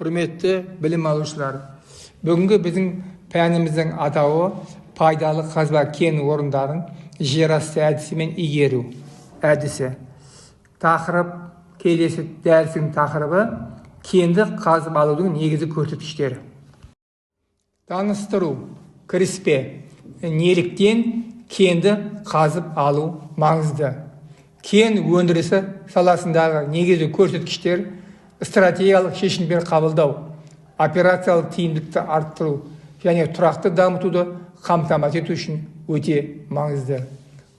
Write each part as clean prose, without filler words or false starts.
Құрметті білім алушылар, бүгінгі біздің пәніміздің атауы пайдалы қазба кен орындарын жерасты әдісімен игеру әдісі. Тақырып, келесі дәрістің тақырыбы кенді қазып алудың негізгі көрсеткіштері. Таныстыру, кіріспе, неліктен кенді қазып алу маңызды. Кен өндірісі саласындағы негізгі көрсеткіштер стратегиялық шешімдер қабылдау, операциялық тиімділікті арттыру және тұрақты дамытуды қамтамасыз ету үшін өте маңызды.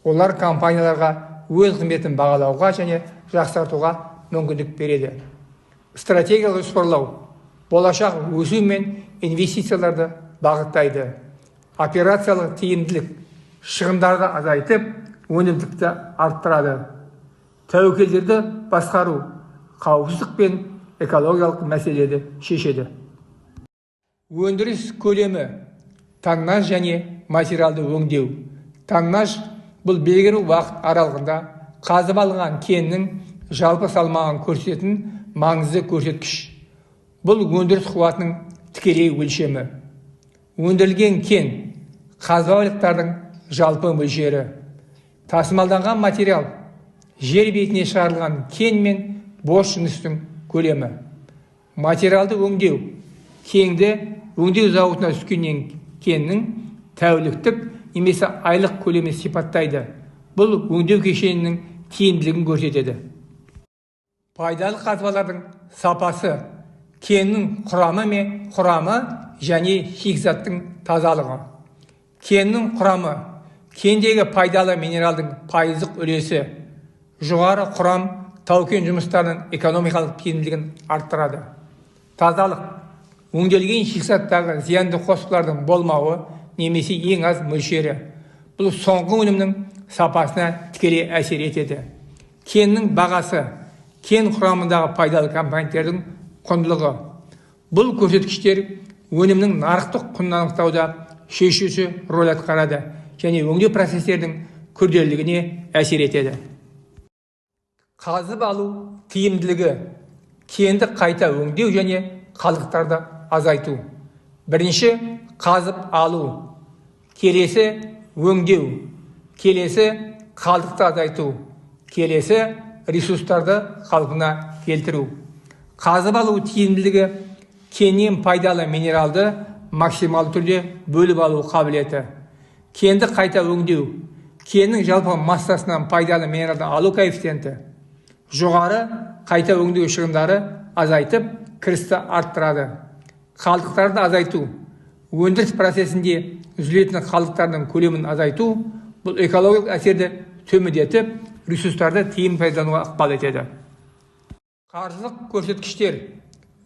Олар компанияларға өз қызметін бағалауға және жақсартуға мүмкіндік береді. Стратегиялық жоспарлау болашақ өсу мен инвестицияларды бағыттайды. Операциялық тиімділік шығындарды азайтып, өнімділікті арттырады. Тәуекелдерді басқару қауіпсіздік пен экологиялық мәселелерді шешеді. Өндіріс көлемі, тоннаж және материалды өңдеу. Тоннаж бұл белгілі уақыт аралығында қазып алынған кеннің жалпы салмағын көрсететін маңызды көрсеткіш. Бұл өндіріс қуатының тікелей өлшемі. Өндірілген кен, қазба байлықтардың жалпы мөлшері. Тасымалданған материал, жер бетіне шығарылған кен мен бос жыныстың көлемі. Материалды өңдеу, кенді өңдеу зауытына түскеннен кеннің тәуліктік немесе айлық көлемі сипаттайды. Бұл өңдеу кешенінің тиімділігін көрсетеді. Пайдалы қазбалардың сапасы, кеннің құрамы және шикізаттың тазалығы. Кеннің құрамы, кендегі пайдалы минералдың пайыздық үлесі, жоғары құрам тау-кен жұмыстарының экономикалық тиімділігін арттырады. Тазалық, өңделген шикізаттағы зиянды қоспалардың болмауы немесе ең аз мөлшері. Бұл соңғы өнімнің сапасына тікелей әсер етеді. Кеннің бағасы, кен құрамындағы пайдалы компоненттердің құндылығы. Бұл көрсеткіштер өнімнің нарықтық құнын анықтауда шешуші рөл атқарады және өңдеу процестердің күрделілігіне әсер етеді. Қазып алу тиімділігі, кенді қайта өңдеу және қалдықтарды азайту. Бірінші қазып алу, келесі өңдеу, келесі қалдықты азайту, келесі ресурстарды қалпына келтіру. Қазып алу тиімділігі кеннен пайдалы минералды максималды түрде бөліп алу қабілеті. Кенді қайта өңдеу, кеннің жалпы массасынан пайдалы минералды алу коэффициенті. Жоғары қайта өңдеу шығындары азайтып, кірісті арттырады. Қалдықтарды азайту, өндіріс процесінде үзілетін қалдықтардың көлемін азайту, бұл экологиялық әсерді төмендетіп, ресурстарды тиімді пайдалануға ықпал етеді. Қаржылық көрсеткіштер,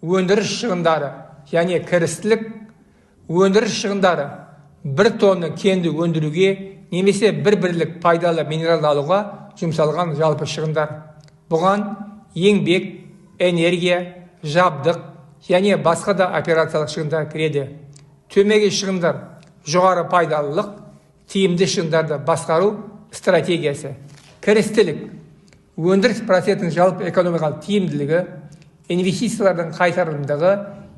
өндіріс шығындары және кірістілік. Өндіріс шығындары 1 тонна кенді өндіруге немесе 1 бірлік пайдалы минералды алуға жұмсалған жалпы шығындар. Бұған еңбек, энергия, жабдық және басқа да операциялық шығындар кіреді. Төмеге шығындар, жоғары пайдалылық, тиімді шығындарды басқару стратегиясы. Кірістілік, өндіріс процесінің жалпы экономикалық тиімділігі, инвестициялардың қайтарымдығы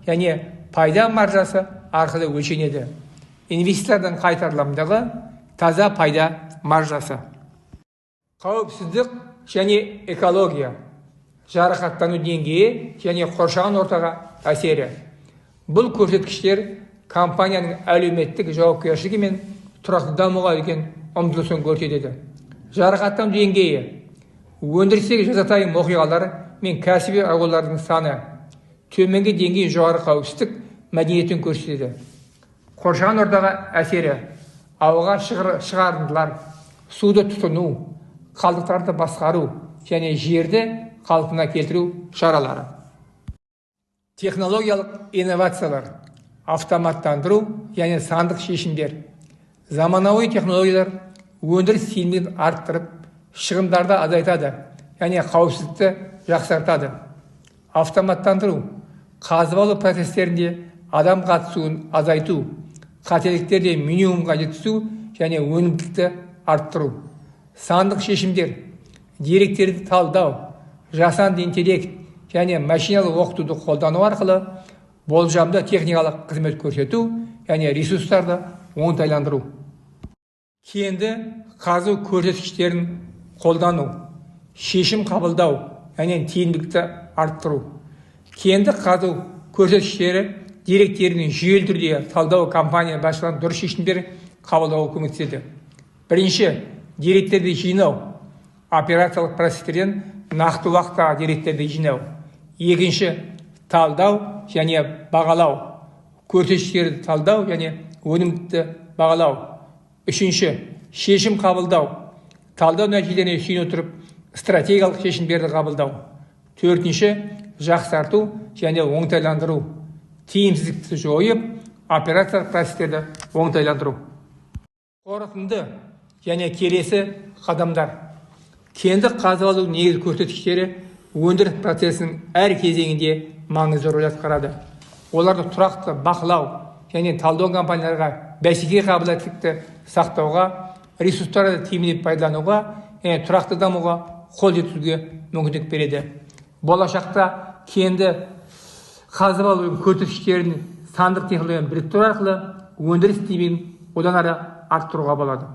және пайда маржасы арқылы өлшенеді. Инвестициялардың қайтарымдығы таза пайда маржасы. Қауіпсіздік және экология, жарақаттану деңгейі және қоршаған ортаға әсері. Бұл көрсеткіштер компанияның әлеуметтік жауапкершілігі мен тұрақты дамуға үлкен ұмтылысын көрсетеді. Жарақаттану деңгейі, өндірістегі жазатайым оқиғалар мен кәсіби аурулардың саны, төменгі деңгей жоғары қауіпсіздік мәдениетін көрсетеді. Қоршаған ортаға әсері, ауаға шығарындылар, суды тұтыну, қалдықтарды басқару және жерді қалпына келтіру шаралары. Технологиялық инновациялар, автоматтандыру және сандық шешімдер. Заманауи технологиялар өндіріс тиімділігін арттырып, шығындарды азайтады және қауіпсіздікті жақсартады. Автоматтандыру, қазып алу процестерінде адам қатысуын азайту, қателіктерді минимумға жеткізу және өнімділікті арттыру. Сандық шешімдер, деректерді талдау, жасанды интеллект, және машиналық оқытуды қолдану арқылы болжамды техникалық қызмет көрсету және ресурстарды оңтайландыру. Кенді қазу көрсеткіштерін қолдану, шешім қабылдау және тиімділікті арттыру. Кенді қазу көрсеткіштері деректерінің жүйелі түрде талдау компания басшыларының дұрыс шешімдер қабылдауға көмектеседі. Бірінші, деректерді жинау, операциялық процестерден нақты уақытта деректерді жинау. Екінші, талдау және бағалау, көрсеткіштерді талдау және өнімділікті бағалау. Үшінші, шешім қабылдау, талдау нәтижелеріне сүйене отырып стратегиялық шешімдерді қабылдау. Төртінші, жақсарту және оңтайландыру, тиімсіздікті жойып, операциялық процестерді оңтайландыру. Қорытынды және келесі қадамдар. Кенді қазып алу негізгі көрсеткіштері өндіріс процесінің әр кезеңінде маңызды рөл атқарады. Оларды тұрақты бақылау және талдау компанияларға бәсекеге қабілеттілікті сақтауға, ресурстарды тиімді пайдалануға және тұрақты дамуға қол жеткізуге мүмкіндік береді. Болашақта кенді қазып алу көрсеткіштерін сандық технологиямен біріктіру арқылы өндіріс тиімділігін одан ары арттыруға болады.